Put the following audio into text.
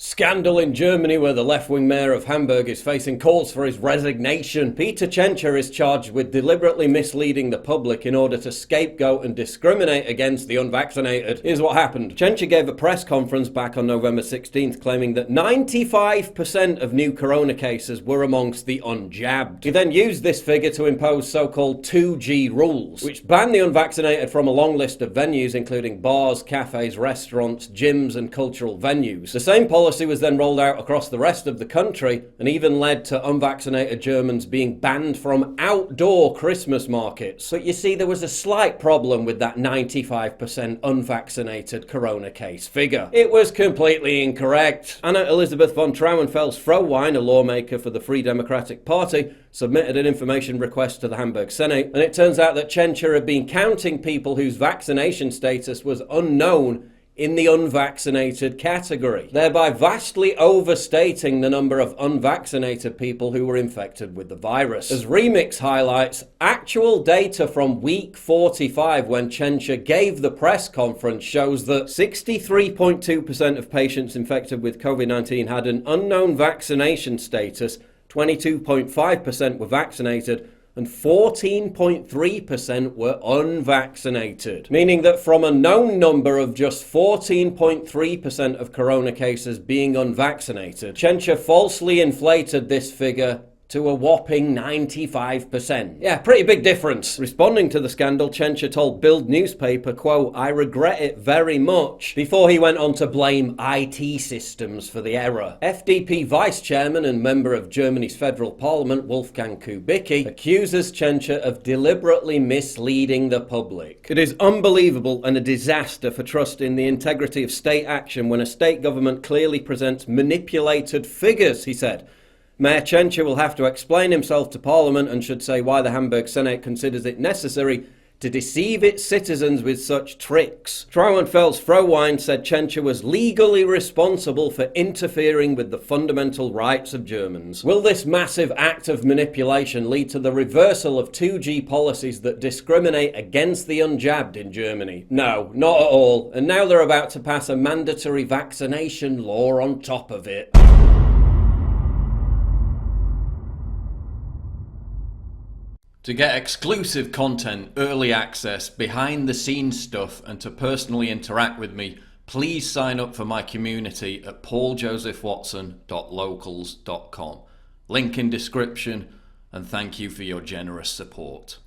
Scandal in Germany, where the left-wing mayor of Hamburg is facing calls for his resignation. Peter Tschentscher is charged with deliberately misleading the public in order to scapegoat and discriminate against the unvaccinated. Here's what happened. Tschentscher gave a press conference back on November 16th claiming that 95% of new corona cases were amongst the unjabbed. He then used this figure to impose so-called 2G rules, which ban the unvaccinated from a long list of venues including bars, cafes, restaurants, gyms and cultural venues. The same policy was then rolled out across the rest of the country and even led to unvaccinated Germans being banned from outdoor Christmas markets. But you see, there was a slight problem with that 95% unvaccinated corona case figure. It was completely incorrect. Anna Elisabeth von Trauenfels-Frohwein, a lawmaker for the Free Democratic Party, submitted an information request to the Hamburg Senate, and it turns out that Tschentscher had been counting people whose vaccination status was unknown in the unvaccinated category, thereby vastly overstating the number of unvaccinated people who were infected with the virus. As Remix highlights, actual data from week 45 when Tschentscher gave the press conference shows that 63.2% of patients infected with COVID-19 had an unknown vaccination status, 22.5% were vaccinated, and 14.3% were unvaccinated. Meaning that from a known number of just 14.3% of corona cases being unvaccinated, Tschentscher falsely inflated this figure to a whopping 95%. Yeah, pretty big difference. Responding to the scandal, Tschentscher told Bild newspaper, quote, "I regret it very much," before he went on to blame IT systems for the error. FDP vice chairman and member of Germany's federal parliament, Wolfgang Kubicki, accuses Tschentscher of deliberately misleading the public. "It is unbelievable and a disaster for trust in the integrity of state action when a state government clearly presents manipulated figures," he said. Mayor Tschentscher will have to explain himself to Parliament and should say why the Hamburg Senate considers it necessary to deceive its citizens with such tricks. Trauenfels-Frohwein said Tschentscher was legally responsible for interfering with the fundamental rights of Germans. Will this massive act of manipulation lead to the reversal of 2G policies that discriminate against the unjabbed in Germany? No, not at all. And now they're about to pass a mandatory vaccination law on top of it. To get exclusive content, early access, behind-the-scenes stuff, and to personally interact with me, please sign up for my community at pauljosephwatson.locals.com. Link in description, and thank you for your generous support.